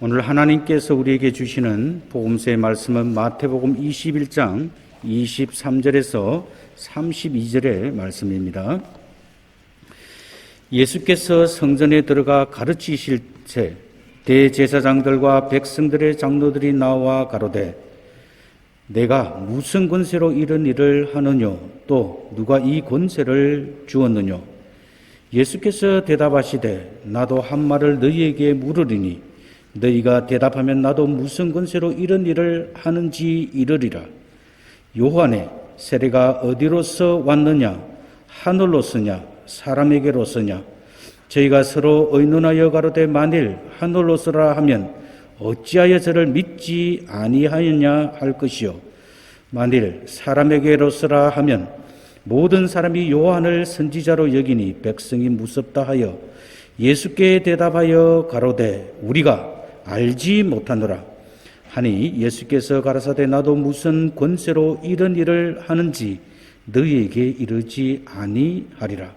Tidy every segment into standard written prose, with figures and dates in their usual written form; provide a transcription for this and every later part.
오늘 하나님께서 우리에게 주시는 복음서의 말씀은 마태복음 21장 23절에서 32절의 말씀입니다. 예수께서 성전에 들어가 가르치실 때 대제사장들과 백성들의 장로들이 나와 가로되 내가 무슨 권세로 이런 일을 하느냐 또 누가 이 권세를 주었느냐. 예수께서 대답하시되 나도 한 말을 너희에게 물으리니 너희가 대답하면 나도 무슨 권세로 이런 일을 하는지 이르리라. 요한의 세례가 어디로서 왔느냐? 하늘로서냐 사람에게로서냐? 저희가 서로 의논하여 가로되 만일 하늘로서라 하면 어찌하여 저를 믿지 아니하였냐 할 것이요 만일 사람에게로서라 하면 모든 사람이 요한을 선지자로 여기니 백성이 무섭다 하여 예수께 대답하여 가로되 우리가 알지 못하노라 하니 예수께서 가라사대 나도 무슨 권세로 이런 일을 하는지 너희에게 이르지 아니하리라.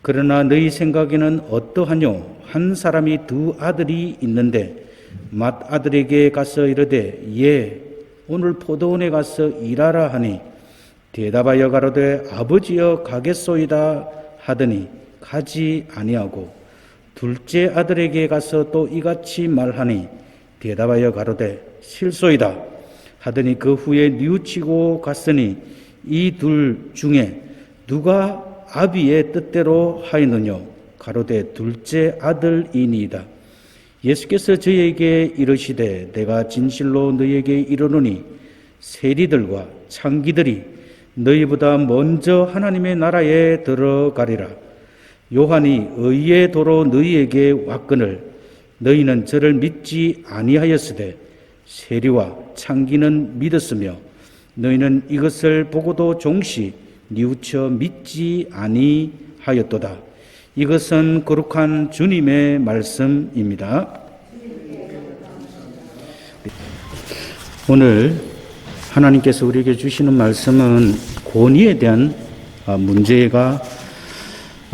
그러나 너희 생각에는 어떠하뇨? 한 사람이 두 아들이 있는데 맏아들에게 가서 이르되 예 오늘 포도원에 가서 일하라 하니 대답하여 가로되 아버지여 가겠소이다 하더니 가지 아니하고 둘째 아들에게 가서 또 이같이 말하니 대답하여 가로되 실소이다 하더니 그 후에 뉘우치고 갔으니 이 둘 중에 누가 아비의 뜻대로 하였느냐 가로되 둘째 아들이니이다. 예수께서 저희에게 이르시되 내가 진실로 너희에게 이르노니 세리들과 창기들이 너희보다 먼저 하나님의 나라에 들어가리라. 요한이 의의 도로 너희에게 왔거늘 너희는 저를 믿지 아니하였으되 세리와 창기는 믿었으며 너희는 이것을 보고도 종시 뉘우쳐 믿지 아니하였도다. 이것은 거룩한 주님의 말씀입니다. 오늘 하나님께서 우리에게 주시는 말씀은 권위에 대한 문제가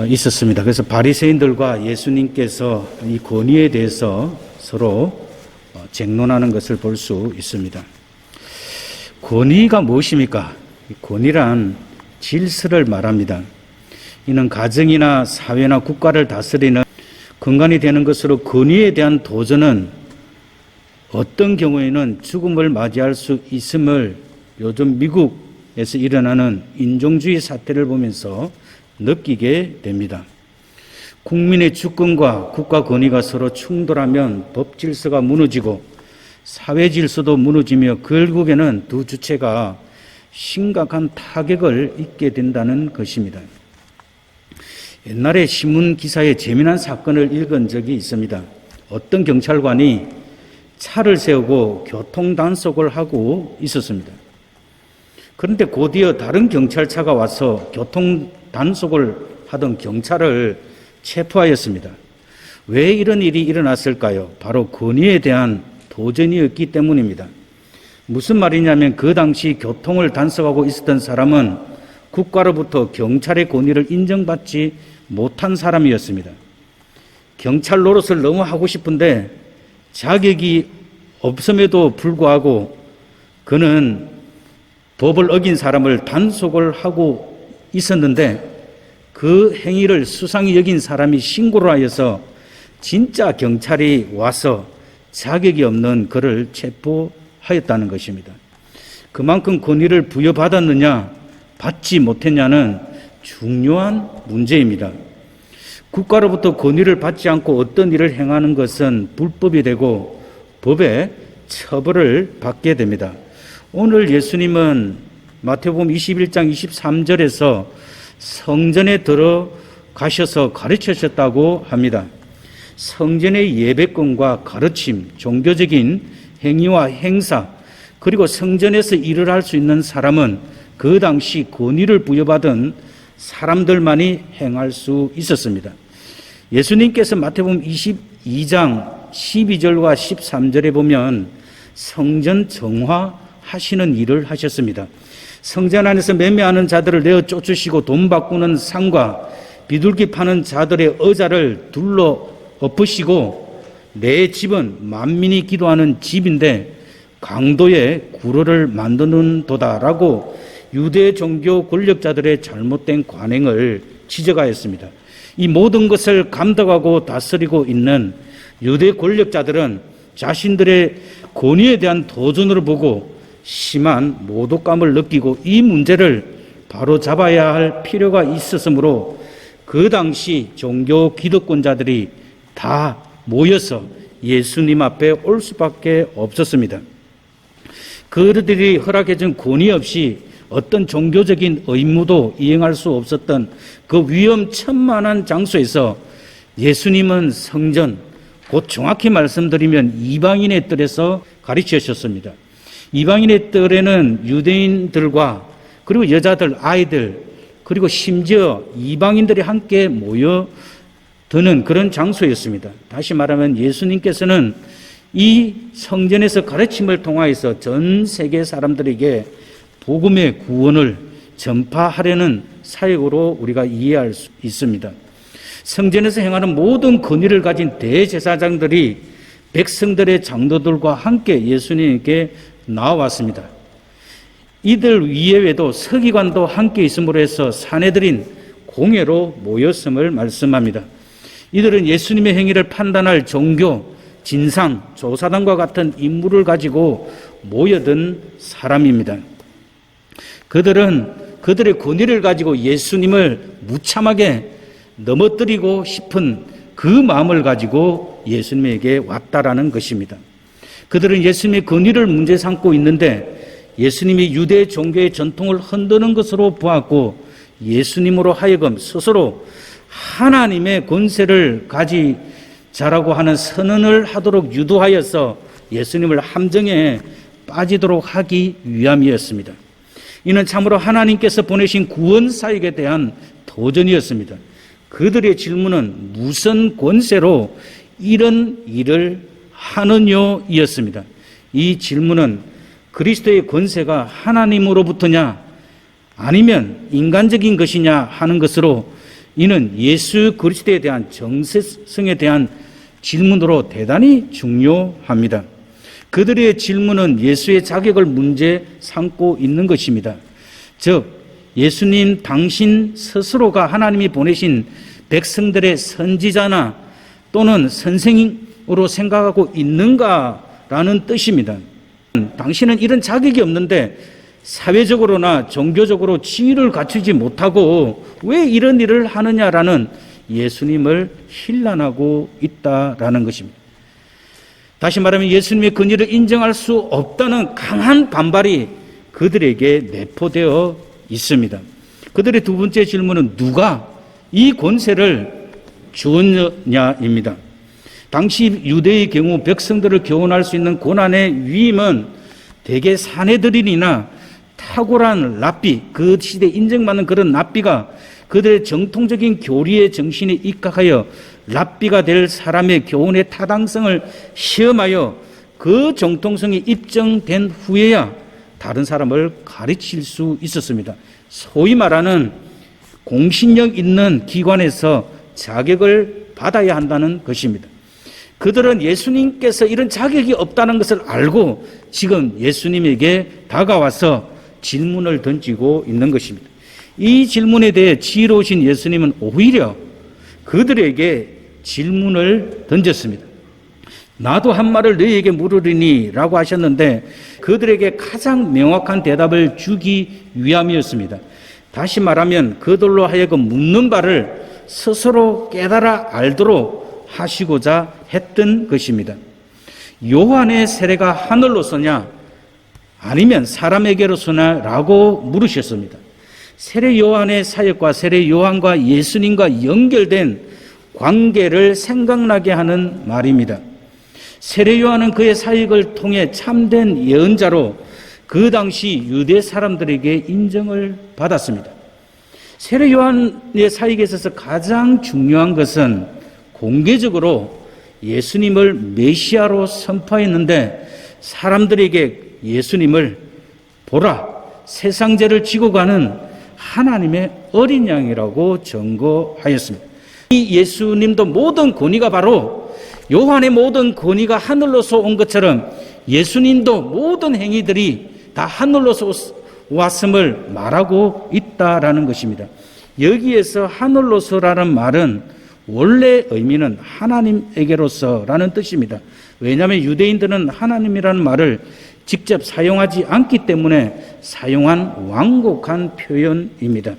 있었습니다. 그래서 바리새인들과 예수님께서 이 권위에 대해서 서로 쟁론하는 것을 볼 수 있습니다. 권위가 무엇입니까? 권위란 질서를 말합니다. 이는 가정이나 사회나 국가를 다스리는 근간이 되는 것으로 권위에 대한 도전은 어떤 경우에는 죽음을 맞이할 수 있음을 요즘 미국에서 일어나는 인종주의 사태를 보면서 느끼게 됩니다. 국민의 주권과 국가 권위가 서로 충돌하면 법 질서가 무너지고 사회 질서도 무너지며 결국에는 두 주체가 심각한 타격을 입게 된다는 것입니다. 옛날에 신문 기사에 재미난 사건을 읽은 적이 있습니다. 어떤 경찰관이 차를 세우고 교통 단속을 하고 있었습니다. 그런데 곧이어 다른 경찰차가 와서 교통 단속을 하던 경찰을 체포하였습니다. 왜 이런 일이 일어났을까요? 바로 권위에 대한 도전이었기 때문입니다. 무슨 말이냐면 그 당시 교통을 단속하고 있었던 사람은 국가로부터 경찰의 권위를 인정받지 못한 사람이었습니다. 경찰 노릇을 너무 하고 싶은데 자격이 없음에도 불구하고 그는 법을 어긴 사람을 단속을 하고 있었는데 그 행위를 수상히 여긴 사람이 신고를 하여서 진짜 경찰이 와서 자격이 없는 그를 체포하였다는 것입니다. 그만큼 권위를 부여받았느냐 받지 못했냐는 중요한 문제입니다. 국가로부터 권위를 받지 않고 어떤 일을 행하는 것은 불법이 되고 법의 처벌을 받게 됩니다. 오늘 예수님은 마태복음 21장 23절에서 성전에 들어가셔서 가르치셨다고 합니다. 성전의 예배권과 가르침, 종교적인 행위와 행사, 그리고 성전에서 일을 할 수 있는 사람은 그 당시 권위를 부여받은 사람들만이 행할 수 있었습니다. 예수님께서 마태복음 22장 12절과 13절에 보면 성전 정화하시는 일을 하셨습니다. 성전 안에서 매매하는 자들을 내어 쫓으시고 돈 바꾸는 상과 비둘기 파는 자들의 의자를 둘러 엎으시고 내 집은 만민이 기도하는 집인데 강도의 구로를 만드는도다라고 유대 종교 권력자들의 잘못된 관행을 지적하였습니다. 이 모든 것을 감독하고 다스리고 있는 유대 권력자들은 자신들의 권위에 대한 도전을 보고 심한 모독감을 느끼고 이 문제를 바로 잡아야 할 필요가 있었으므로 그 당시 종교 기득권자들이 다 모여서 예수님 앞에 올 수밖에 없었습니다. 그들이 허락해준 권위 없이 어떤 종교적인 의무도 이행할 수 없었던 그 위험천만한 장소에서 예수님은 성전, 곧 정확히 말씀드리면 이방인의 뜰에서 가르치셨습니다. 이방인의 뜰에는 유대인들과 그리고 여자들, 아이들, 그리고 심지어 이방인들이 함께 모여드는 그런 장소였습니다. 다시 말하면 예수님께서는 이 성전에서 가르침을 통하여서 전 세계 사람들에게 복음의 구원을 전파하려는 사역으로 우리가 이해할 수 있습니다. 성전에서 행하는 모든 권위를 가진 대제사장들이 백성들의 장로들과 함께 예수님께 나와왔습니다. 이들 이외에도 서기관도 함께 있음으로 해서 사내들인 공회로 모였음을 말씀합니다. 이들은 예수님의 행위를 판단할 종교, 진상, 조사단과 같은 임무를 가지고 모여든 사람입니다. 그들은 그들의 권위를 가지고 예수님을 무참하게 넘어뜨리고 싶은 그 마음을 가지고 예수님에게 왔다라는 것입니다. 그들은 예수님의 권위를 문제 삼고 있는데 예수님이 유대 종교의 전통을 흔드는 것으로 보았고 예수님으로 하여금 스스로 하나님의 권세를 가지자라고 하는 선언을 하도록 유도하여서 예수님을 함정에 빠지도록 하기 위함이었습니다. 이는 참으로 하나님께서 보내신 구원 사역에 대한 도전이었습니다. 그들의 질문은 무슨 권세로 이런 일을 하느뇨 이었습니다. 이 질문은 그리스도의 권세가 하나님으로부터냐 아니면 인간적인 것이냐 하는 것으로 이는 예수 그리스도에 대한 정체성에 대한 질문으로 대단히 중요합니다. 그들의 질문은 예수의 자격을 문제 삼고 있는 것입니다. 즉 예수님 당신 스스로가 하나님이 보내신 백성들의 선지자나 또는 선생으로 생각하고 있는가라는 뜻입니다. 당신은 이런 자격이 없는데 사회적으로나 종교적으로 지위를 갖추지 못하고 왜 이런 일을 하느냐라는 예수님을 힐난하고 있다라는 것입니다. 다시 말하면 예수님의 권위를 인정할 수 없다는 강한 반발이 그들에게 내포되어 있습니다. 그들의 두 번째 질문은 누가 이 권세를 주었냐입니다. 당시 유대의 경우 백성들을 교훈할 수 있는 고난의 위임은 대개 사내들이나 탁월한 랍비, 그 시대에 인정받는 그런 랍비가 그들의 정통적인 교리의 정신에 입각하여 랍비가 될 사람의 교훈의 타당성을 시험하여 그 정통성이 입증된 후에야 다른 사람을 가르칠 수 있었습니다. 소위 말하는 공신력 있는 기관에서 자격을 받아야 한다는 것입니다. 그들은 예수님께서 이런 자격이 없다는 것을 알고 지금 예수님에게 다가와서 질문을 던지고 있는 것입니다. 이 질문에 대해 지혜로우신 예수님은 오히려 그들에게 질문을 던졌습니다. 나도 한 말을 너희에게 물으리니 라고 하셨는데 그들에게 가장 명확한 대답을 주기 위함이었습니다. 다시 말하면 그들로 하여금 묻는 바를 스스로 깨달아 알도록 하시고자 했던 것입니다. 요한의 세례가 하늘로서냐 아니면 사람에게로서냐 라고 물으셨습니다. 세례 요한의 사역과 세례 요한과 예수님과 연결된 관계를 생각나게 하는 말입니다. 세례 요한은 그의 사역을 통해 참된 예언자로 그 당시 유대 사람들에게 인정을 받았습니다. 세례 요한의 사역에 있어서 가장 중요한 것은 공개적으로 예수님을 메시아로 선포했는데 사람들에게 예수님을 보라, 세상 죄를 지고 가는 하나님의 어린 양이라고 증거하였습니다. 이 예수님도 모든 권위가 바로 요한의 모든 권위가 하늘로서 온 것처럼 예수님도 모든 행위들이 다 하늘로서 왔음을 말하고 있다라는 것입니다. 여기에서 하늘로서라는 말은 원래 의미는 하나님에게로서라는 뜻입니다. 왜냐하면 유대인들은 하나님이라는 말을 직접 사용하지 않기 때문에 사용한 완곡한 표현입니다.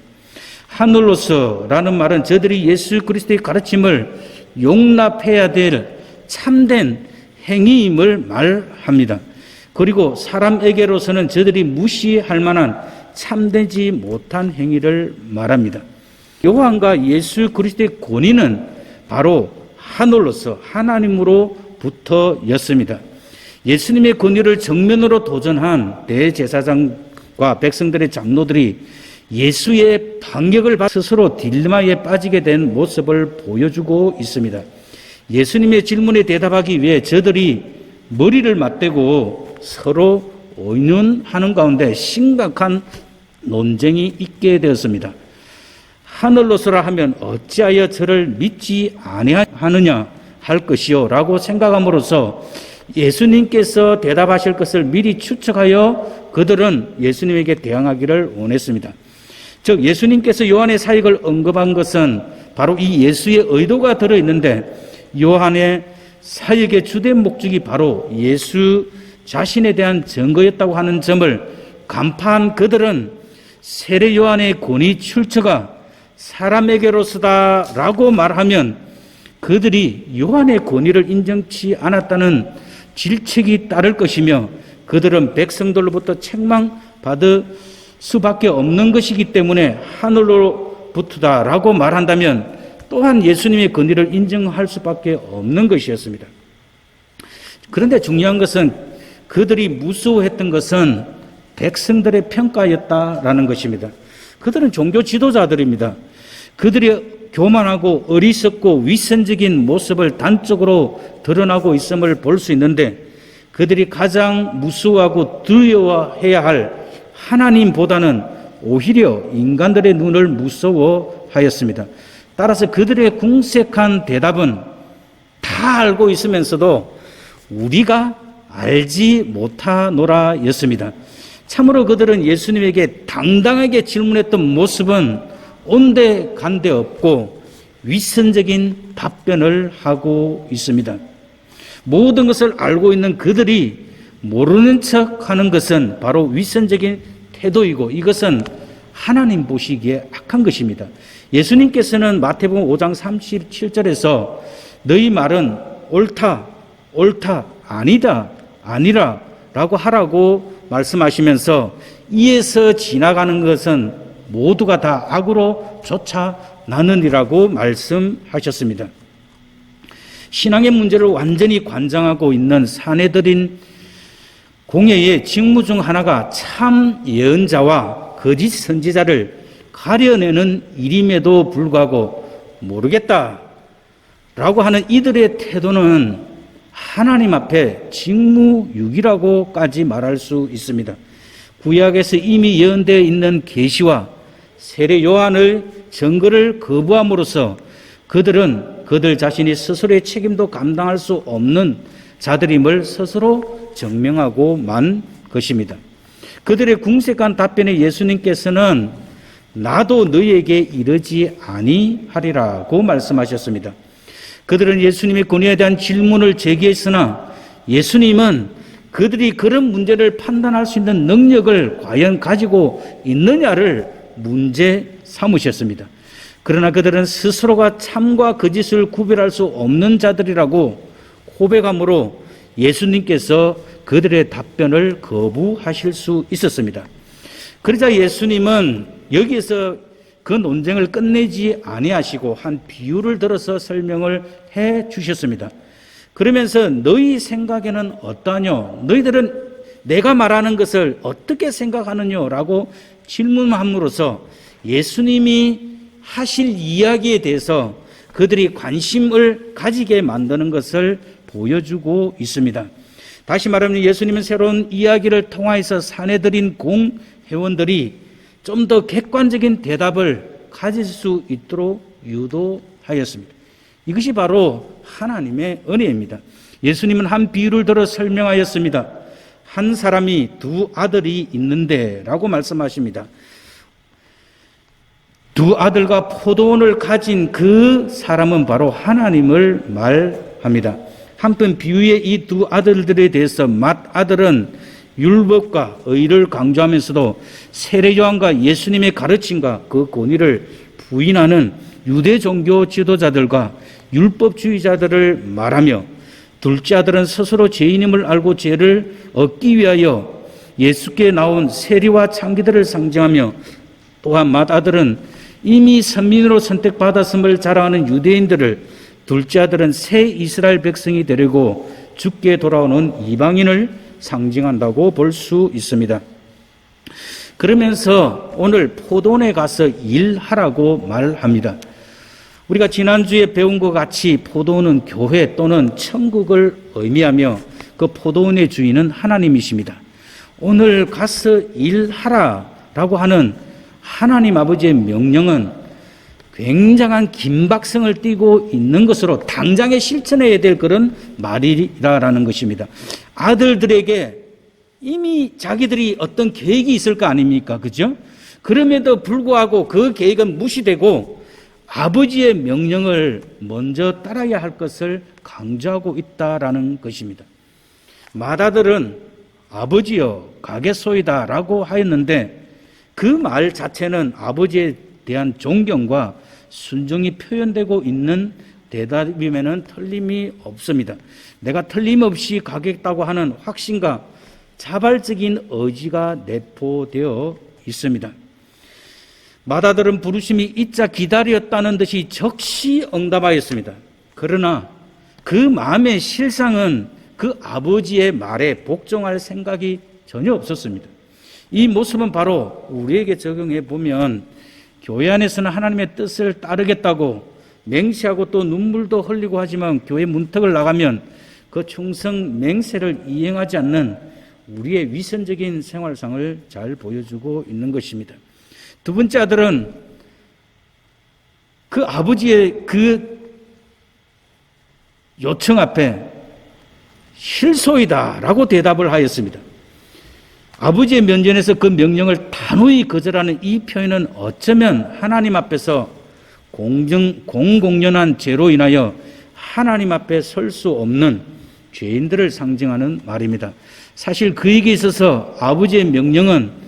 하늘로서라는 말은 저들이 예수 그리스도의 가르침을 용납해야 될 참된 행위임을 말합니다. 그리고 사람에게로서는 저들이 무시할 만한 참되지 못한 행위를 말합니다. 요한과 예수 그리스도의 권위는 바로 하늘로서 하나님으로부터였습니다. 예수님의 권위를 정면으로 도전한 대제사장과 백성들의 장로들이 예수의 반격을 받아 스스로 딜레마에 빠지게 된 모습을 보여주고 있습니다. 예수님의 질문에 대답하기 위해 저들이 머리를 맞대고 서로 의논하는 가운데 심각한 논쟁이 있게 되었습니다. 하늘로서라 하면 어찌하여 저를 믿지 아니하느냐 할 것이요 라고 생각함으로써 예수님께서 대답하실 것을 미리 추측하여 그들은 예수님에게 대항하기를 원했습니다. 즉 예수님께서 요한의 사역을 언급한 것은 바로 이 예수의 의도가 들어있는데 요한의 사역의 주된 목적이 바로 예수 자신에 대한 증거였다고 하는 점을 간파한 그들은 세례 요한의 권위 출처가 사람에게로서다라고 말하면 그들이 요한의 권위를 인정치 않았다는 질책이 따를 것이며 그들은 백성들로부터 책망받을 수밖에 없는 것이기 때문에 하늘로부터다라고 말한다면 또한 예수님의 권위를 인정할 수밖에 없는 것이었습니다. 그런데 중요한 것은 그들이 무서워했던 것은 백성들의 평가였다라는 것입니다. 그들은 종교 지도자들입니다. 그들이 교만하고 어리석고 위선적인 모습을 단적으로 드러나고 있음을 볼 수 있는데 그들이 가장 무서워하고 두려워해야 할 하나님보다는 오히려 인간들의 눈을 무서워하였습니다. 따라서 그들의 궁색한 대답은 다 알고 있으면서도 우리가 알지 못하노라 였습니다. 참으로 그들은 예수님에게 당당하게 질문했던 모습은 온데간데 없고 위선적인 답변을 하고 있습니다. 모든 것을 알고 있는 그들이 모르는 척하는 것은 바로 위선적인 태도이고 이것은 하나님 보시기에 악한 것입니다. 예수님께서는 마태복음 5장 37절에서 너희 말은 옳다, 옳다, 아니다, 아니라 라고 하라고 말씀하시면서 이에서 지나가는 것은 모두가 다 악으로 쫓아나느니라고 말씀하셨습니다. 신앙의 문제를 완전히 관장하고 있는 사내들인 공회의 직무 중 하나가 참 예언자와 거짓 선지자를 가려내는 일임에도 불구하고 모르겠다 라고 하는 이들의 태도는 하나님 앞에 직무유기라고까지 말할 수 있습니다. 구약에서 이미 예언되어 있는 계시와 세례 요한의 증거를 거부함으로써 그들은 그들 자신이 스스로의 책임도 감당할 수 없는 자들임을 스스로 증명하고 만 것입니다. 그들의 궁색한 답변에 예수님께서는 나도 너희에게 이르지 아니하리라고 말씀하셨습니다. 그들은 예수님의 권위에 대한 질문을 제기했으나 예수님은 그들이 그런 문제를 판단할 수 있는 능력을 과연 가지고 있느냐를 문제 삼으셨습니다. 그러나 그들은 스스로가 참과 거짓을 구별할 수 없는 자들이라고 고백함으로 예수님께서 그들의 답변을 거부하실 수 있었습니다. 그러자 예수님은 여기에서 그 논쟁을 끝내지 아니하시고 한 비유를 들어서 설명을 해 주셨습니다. 그러면서 너희 생각에는 어떠하뇨? 너희들은 내가 말하는 것을 어떻게 생각하느뇨? 라고 질문함으로써 예수님이 하실 이야기에 대해서 그들이 관심을 가지게 만드는 것을 보여주고 있습니다. 다시 말하면 예수님은 새로운 이야기를 통하여서 사내들인 공회원들이 좀 더 객관적인 대답을 가질 수 있도록 유도하였습니다. 이것이 바로 하나님의 은혜입니다. 예수님은 한 비유를 들어 설명하였습니다. 한 사람이 두 아들이 있는데 라고 말씀하십니다. 두 아들과 포도원을 가진 그 사람은 바로 하나님을 말합니다. 한편 비유의 이 두 아들들에 대해서 맏아들은 율법과 의를 강조하면서도 세례 요한과 예수님의 가르침과 그 권위를 부인하는 유대 종교 지도자들과 율법주의자들을 말하며, 둘째 아들은 스스로 죄인임을 알고 죄를 얻기 위하여 예수께 나온 세리와 창기들을 상징하며, 또한 맏아들은 이미 선민으로 선택받았음을 자랑하는 유대인들을, 둘째 아들은 새 이스라엘 백성이 되려고 죽게 돌아오는 이방인을 상징한다고 볼 수 있습니다. 그러면서 오늘 포도원에 가서 일하라고 말합니다. 우리가 지난주에 배운 것 같이 포도원은 교회 또는 천국을 의미하며 그 포도원의 주인은 하나님이십니다. 오늘 가서 일하라라고 하는 하나님 아버지의 명령은 굉장한 긴박성을 띠고 있는 것으로 당장에 실천해야 될 그런 말이라는 것입니다. 아들들에게 이미 자기들이 어떤 계획이 있을 거 아닙니까? 그죠? 그럼에도 불구하고 그 계획은 무시되고 아버지의 명령을 먼저 따라야 할 것을 강조하고 있다라는 것입니다. 맏아들은 아버지여 가겠소이다 라고 하였는데, 그 말 자체는 아버지에 대한 존경과 순종이 표현되고 있는 대답임에는 틀림이 없습니다. 내가 틀림없이 가겠다고 하는 확신과 자발적인 의지가 내포되어 있습니다. 맏아들은 부르심이 있자 기다렸다는 듯이 즉시 응답하였습니다. 그러나 그 마음의 실상은 그 아버지의 말에 복종할 생각이 전혀 없었습니다. 이 모습은 바로 우리에게 적용해 보면 교회 안에서는 하나님의 뜻을 따르겠다고 맹세하고 또 눈물도 흘리고 하지만 교회 문턱을 나가면 그 충성 맹세를 이행하지 않는 우리의 위선적인 생활상을 잘 보여주고 있는 것입니다. 두 번째 아들은 그 아버지의 그 요청 앞에 실소이다 라고 대답을 하였습니다. 아버지의 면전에서 그 명령을 단호히 거절하는 이 표현은 어쩌면 하나님 앞에서 공공연한 죄로 인하여 하나님 앞에 설 수 없는 죄인들을 상징하는 말입니다. 사실 그에게 있어서 아버지의 명령은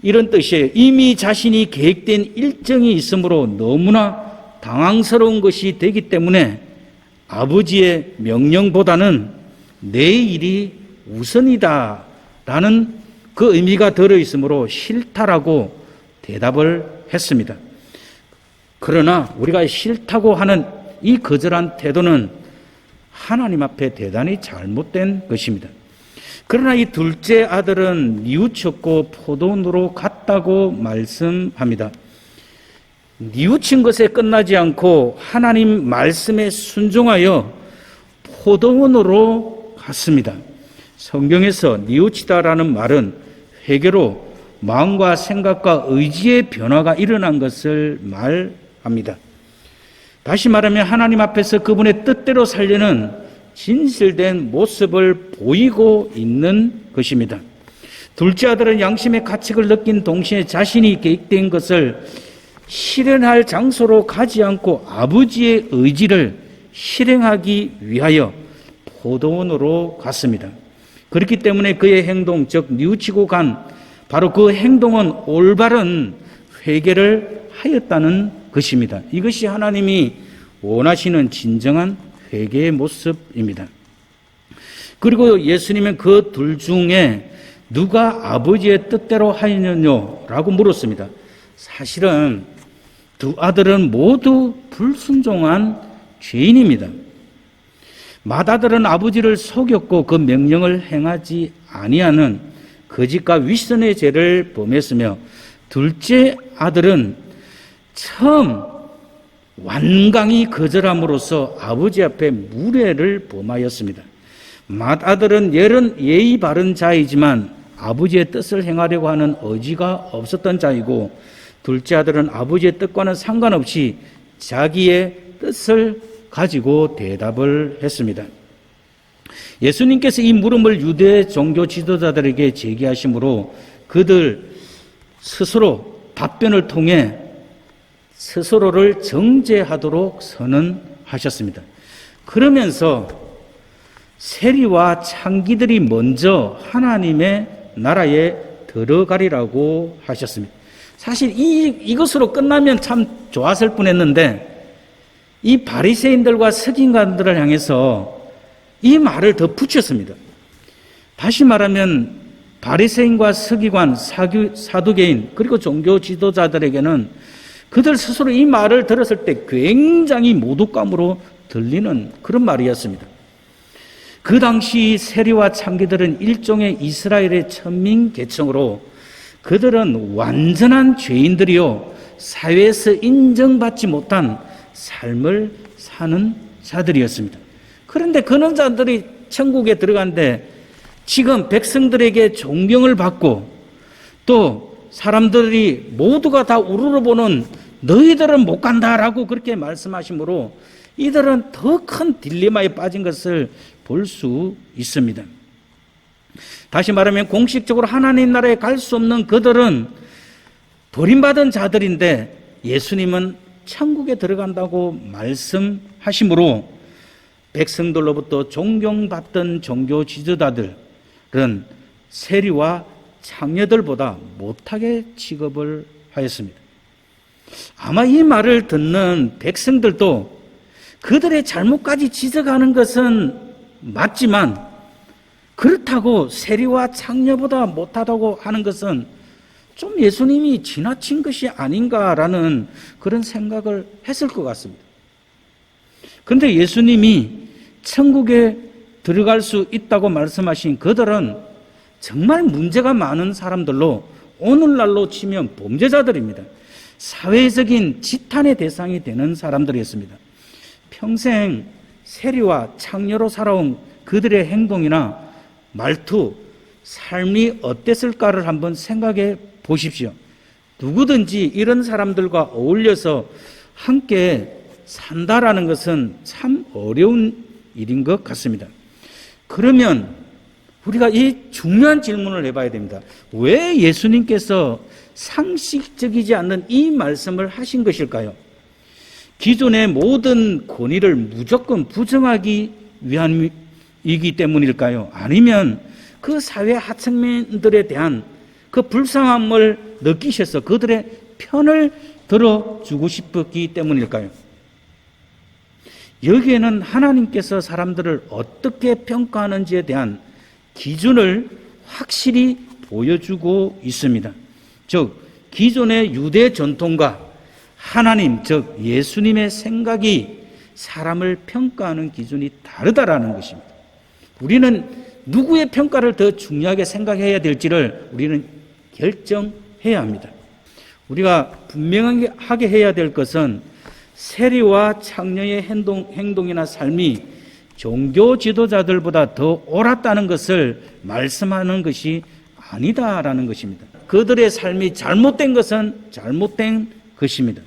이런 뜻이에요. 이미 자신이 계획된 일정이 있으므로 너무나 당황스러운 것이 되기 때문에 아버지의 명령보다는 내 일이 우선이다 라는 그 의미가 들어있으므로 싫다라고 대답을 했습니다. 그러나 우리가 싫다고 하는 이 거절한 태도는 하나님 앞에 대단히 잘못된 것입니다. 그러나 이 둘째 아들은 뉘우쳤고 포도원으로 갔다고 말씀합니다. 뉘우친 것에 끝나지 않고 하나님 말씀에 순종하여 포도원으로 갔습니다. 성경에서 뉘우치다라는 말은 회개로 마음과 생각과 의지의 변화가 일어난 것을 말합니다. 다시 말하면 하나님 앞에서 그분의 뜻대로 살려는 진실된 모습을 보이고 있는 것입니다. 둘째 아들은 양심의 가책을 느낀 동시에 자신이 계획된 것을 실현할 장소로 가지 않고 아버지의 의지를 실행하기 위하여 포도원으로 갔습니다. 그렇기 때문에 그의 행동, 즉 뉘우치고 간 바로 그 행동은 올바른 회개를 하였다는 것입니다. 이것이 하나님이 원하시는 진정한 회개의 모습입니다. 그리고 예수님은 그 둘 중에 누가 아버지의 뜻대로 하였느냐라고 물었습니다. 사실은 두 아들은 모두 불순종한 죄인입니다. 맏아들은 아버지를 속였고 그 명령을 행하지 아니하는 거짓과 윗선의 죄를 범했으며, 둘째 아들은 처음 완강히 거절함으로써 아버지 앞에 무례를 범하였습니다. 맏아들은 예의 바른 자이지만 아버지의 뜻을 행하려고 하는 의지가 없었던 자이고, 둘째 아들은 아버지의 뜻과는 상관없이 자기의 뜻을 가지고 대답을 했습니다. 예수님께서 이 물음을 유대 종교 지도자들에게 제기하심으로 그들 스스로 답변을 통해 스스로를 정죄하도록 선언하셨습니다. 그러면서 세리와 창기들이 먼저 하나님의 나라에 들어가리라고 하셨습니다. 사실 이것으로 끝나면 참 좋았을 뻔했는데 이 바리새인들과 서기관들을 향해서 이 말을 더 붙였습니다. 다시 말하면 바리새인과 서기관, 사두개인 그리고 종교 지도자들에게는 그들 스스로 이 말을 들었을 때 굉장히 모독감으로 들리는 그런 말이었습니다. 그 당시 세리와 창기들은 일종의 이스라엘의 천민 계층으로 그들은 완전한 죄인들이요 사회에서 인정받지 못한 삶을 사는 자들이었습니다. 그런데 그런 자들이 천국에 들어간데 지금 백성들에게 존경을 받고 또 사람들이 모두가 다 우러러보는 너희들은 못 간다라고 그렇게 말씀하시므로 이들은 더 큰 딜레마에 빠진 것을 볼 수 있습니다. 다시 말하면 공식적으로 하나님 나라에 갈 수 없는 그들은 버림받은 자들인데 예수님은 천국에 들어간다고 말씀하시므로 백성들로부터 존경받던 종교 지도자들은 세리와 창녀들보다 못하게 취급을 하였습니다. 아마 이 말을 듣는 백성들도 그들의 잘못까지 지적하는 것은 맞지만 그렇다고 세리와 창녀보다 못하다고 하는 것은 좀 예수님이 지나친 것이 아닌가라는 그런 생각을 했을 것 같습니다. 그런데 예수님이 천국에 들어갈 수 있다고 말씀하신 그들은 정말 문제가 많은 사람들로 오늘날로 치면 범죄자들입니다. 사회적인 지탄의 대상이 되는 사람들이었습니다. 평생 세리와 창녀로 살아온 그들의 행동이나 말투, 삶이 어땠을까를 한번 생각해 보십시오. 누구든지 이런 사람들과 어울려서 함께 산다라는 것은 참 어려운 일인 것 같습니다. 그러면 우리가 이 중요한 질문을 해봐야 됩니다. 왜 예수님께서 상식적이지 않는 이 말씀을 하신 것일까요? 기존의 모든 권위를 무조건 부정하기 위함이기 때문일까요? 아니면 그 사회 하층민들에 대한 그 불쌍함을 느끼셔서 그들의 편을 들어주고 싶었기 때문일까요? 여기에는 하나님께서 사람들을 어떻게 평가하는지에 대한 기준을 확실히 보여주고 있습니다. 즉 기존의 유대 전통과 하나님, 즉 예수님의 생각이 사람을 평가하는 기준이 다르다라는 것입니다. 우리는 누구의 평가를 더 중요하게 생각해야 될지를 우리는 결정해야 합니다. 우리가 분명하게 해야 될 것은 세리와 창녀의 행동이나 삶이 종교 지도자들보다 더 옳았다는 것을 말씀하는 것이 아니다라는 것입니다. 그들의 삶이 잘못된 것은 잘못된 것입니다.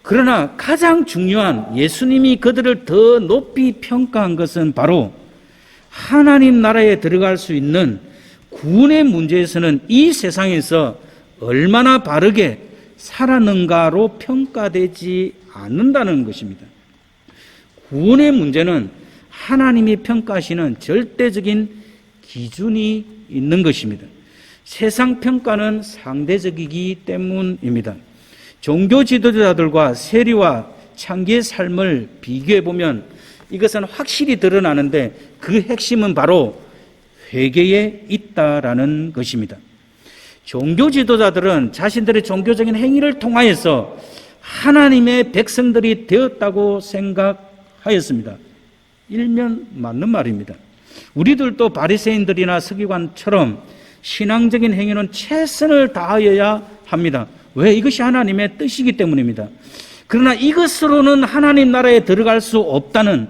그러나 가장 중요한 예수님이 그들을 더 높이 평가한 것은 바로 하나님 나라에 들어갈 수 있는 구원의 문제에서는 이 세상에서 얼마나 바르게 살았는가로 평가되지 않는다는 것입니다. 구원의 문제는 하나님이 평가하시는 절대적인 기준이 있는 것입니다. 세상 평가는 상대적이기 때문입니다. 종교 지도자들과 세리와 창기의 삶을 비교해 보면 이것은 확실히 드러나는데 그 핵심은 바로 회개에 있다라는 것입니다. 종교 지도자들은 자신들의 종교적인 행위를 통하여서 하나님의 백성들이 되었다고 생각하였습니다. 일면 맞는 말입니다. 우리들도 바리새인들이나 서기관처럼 신앙적인 행위는 최선을 다하여야 합니다. 왜? 이것이 하나님의 뜻이기 때문입니다. 그러나 이것으로는 하나님 나라에 들어갈 수 없다는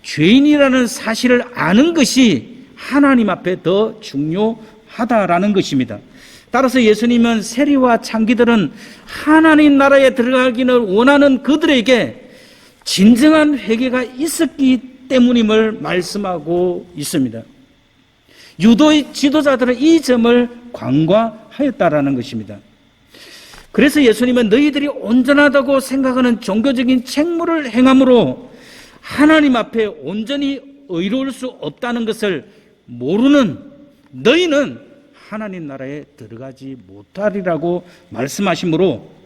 죄인이라는 사실을 아는 것이 하나님 앞에 더 중요하다라는 것입니다. 따라서 예수님은 세리와 창기들은 하나님 나라에 들어가기를 원하는 그들에게 진정한 회개가 있었기 때문임을 말씀하고 있습니다. 유도의 지도자들은 이 점을 간과하였다라는 것입니다. 그래서 예수님은 너희들이 온전하다고 생각하는 종교적인 책무를 행함으로 하나님 앞에 온전히 의로울 수 없다는 것을 모르는 너희는 하나님 나라에 들어가지 못하리라고 말씀하시므로,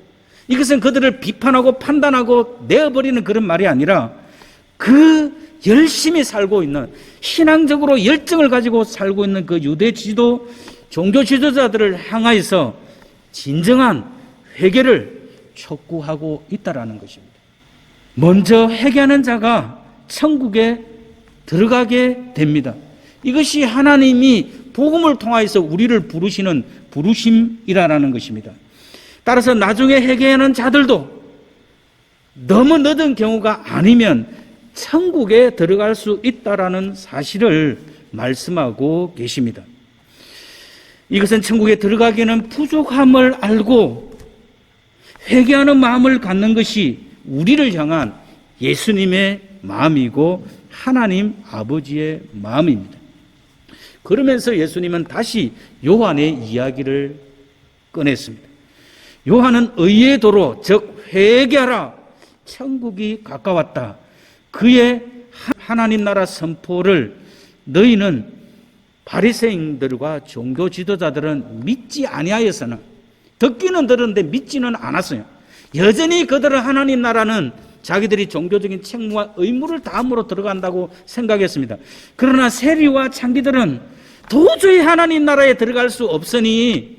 이것은 그들을 비판하고 판단하고 내어버리는 그런 말이 아니라 그 열심히 살고 있는, 신앙적으로 열정을 가지고 살고 있는 그 유대 지도, 종교 지도자들을 향하여서 진정한 회개를 촉구하고 있다라는 것입니다. 먼저 회개하는 자가 천국에 들어가게 됩니다. 이것이 하나님이 복음을 통하여서 우리를 부르시는 부르심이라는 것입니다. 따라서 나중에 회개하는 자들도 너무 늦은 경우가 아니면 천국에 들어갈 수 있다라는 사실을 말씀하고 계십니다. 이것은 천국에 들어가기에는 부족함을 알고 회개하는 마음을 갖는 것이 우리를 향한 예수님의 마음이고 하나님 아버지의 마음입니다. 그러면서 예수님은 다시 요한의 이야기를 꺼냈습니다. 요한은 의의 도로, 즉 회개하라, 천국이 가까웠다, 그의 하나님 나라 선포를 너희는 바리새인들과 종교 지도자들은 믿지 아니하였으나, 듣기는 들었는데 믿지는 않았어요. 여전히 그들은 하나님 나라는 자기들이 종교적인 책무와 의무를 다함으로 들어간다고 생각했습니다. 그러나 세리와 창기들은 도저히 하나님 나라에 들어갈 수 없으니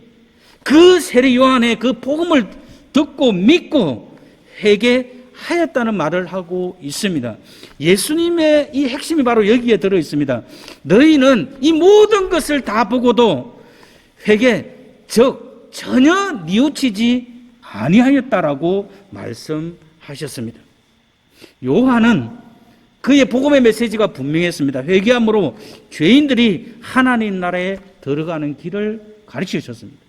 그 세리 요한의 그 복음을 듣고 믿고 회개하였다는 말을 하고 있습니다. 예수님의 이 핵심이 바로 여기에 들어 있습니다. 너희는 이 모든 것을 다 보고도 회개, 즉 전혀 뉘우치지 아니하였다라고 말씀하셨습니다. 요한은 그의 복음의 메시지가 분명했습니다. 회개함으로 죄인들이 하나님 나라에 들어가는 길을 가르쳐 주셨습니다.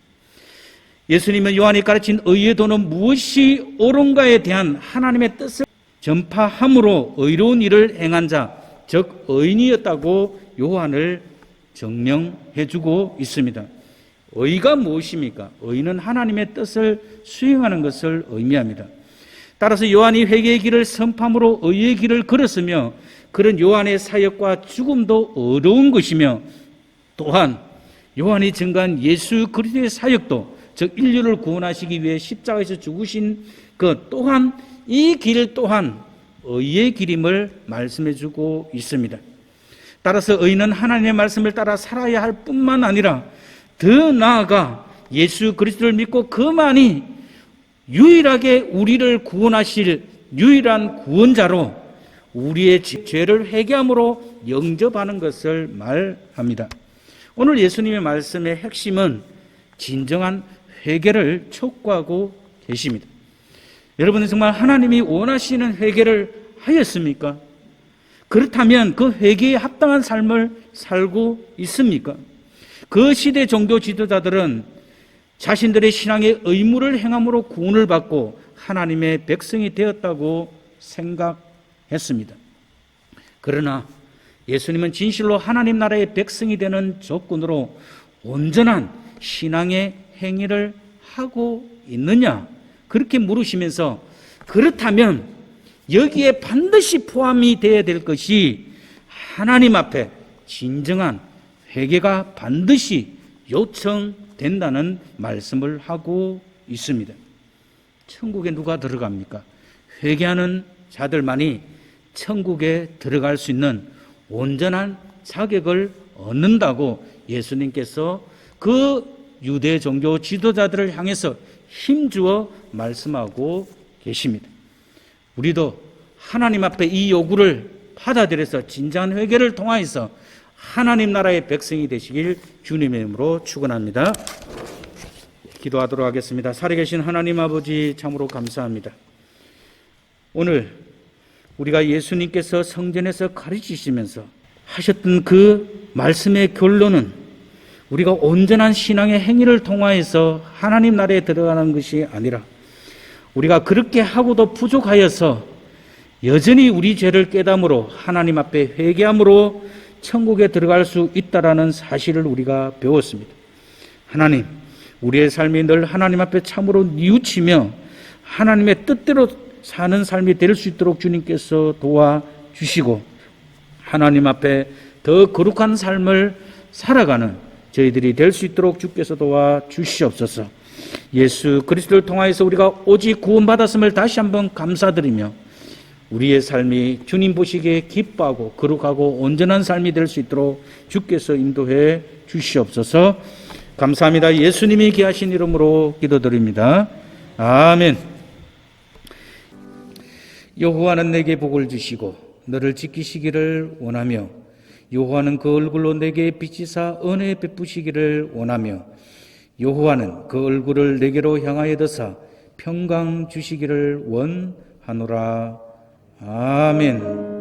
예수님은 요한이 가르친 의의 도는 무엇이 옳은가에 대한 하나님의 뜻을 전파함으로 의로운 일을 행한 자, 즉 의인이었다고 요한을 증명해 주고 있습니다. 의가 무엇입니까? 의는 하나님의 뜻을 수행하는 것을 의미합니다. 따라서 요한이 회개의 길을 선포함으로 의의 길을 걸었으며, 그런 요한의 사역과 죽음도 어려운 것이며, 또한 요한이 증거한 예수 그리스도의 사역도, 즉 인류를 구원하시기 위해 십자가에서 죽으신 그 또한, 이 길 또한 의의 길임을 말씀해 주고 있습니다. 따라서 의인은 하나님의 말씀을 따라 살아야 할 뿐만 아니라 더 나아가 예수 그리스도를 믿고 그만이 유일하게 우리를 구원하실 유일한 구원자로 우리의 죄를 회개함으로 영접하는 것을 말합니다. 오늘 예수님의 말씀의 핵심은 진정한 회개를 촉구하고 계십니다. 여러분은 정말 하나님이 원하시는 회개를 하였습니까? 그렇다면 그 회개에 합당한 삶을 살고 있습니까? 그 시대 종교 지도자들은 자신들의 신앙의 의무를 행함으로 구원을 받고 하나님의 백성이 되었다고 생각했습니다. 그러나 예수님은 진실로 하나님 나라의 백성이 되는 조건으로 온전한 신앙의 행위를 하고 있느냐? 그렇게 물으시면서, 그렇다면 여기에 반드시 포함이 되어야 될 것이 하나님 앞에 진정한 회개가 반드시 요청된다는 말씀을 하고 있습니다. 천국에 누가 들어갑니까? 회개하는 자들만이 천국에 들어갈 수 있는 온전한 자격을 얻는다고 예수님께서 그 유대 종교 지도자들을 향해서 힘주어 말씀하고 계십니다. 우리도 하나님 앞에 이 요구를 받아들여서 진정한 회개를 통하여서 하나님 나라의 백성이 되시길 주님의 이름으로 축원합니다. 기도하도록 하겠습니다. 살아계신 하나님 아버지, 참으로 감사합니다. 오늘 우리가 예수님께서 성전에서 가르치시면서 하셨던 그 말씀의 결론은 우리가 온전한 신앙의 행위를 통하여서 하나님 나라에 들어가는 것이 아니라 우리가 그렇게 하고도 부족하여서 여전히 우리 죄를 깨닫음으로 하나님 앞에 회개함으로 천국에 들어갈 수 있다라는 사실을 우리가 배웠습니다. 하나님, 우리의 삶이 늘 하나님 앞에 참으로 뉘우치며 하나님의 뜻대로 사는 삶이 될 수 있도록 주님께서 도와주시고 하나님 앞에 더 거룩한 삶을 살아가는 저희들이 될 수 있도록 주께서 도와주시옵소서. 예수 그리스도를 통하여서 우리가 오직 구원받았음을 다시 한번 감사드리며 우리의 삶이 주님 보시기에 기뻐하고 거룩하고 온전한 삶이 될 수 있도록 주께서 인도해 주시옵소서. 감사합니다. 예수님이 귀하신 이름으로 기도드립니다. 아멘. 여호와는 내게 복을 주시고 너를 지키시기를 원하며 여호와는 그 얼굴로 내게 비치사 은혜 베푸시기를 원하며 여호와는 그 얼굴을 내게로 향하여 드사 평강 주시기를 원하노라. 아멘.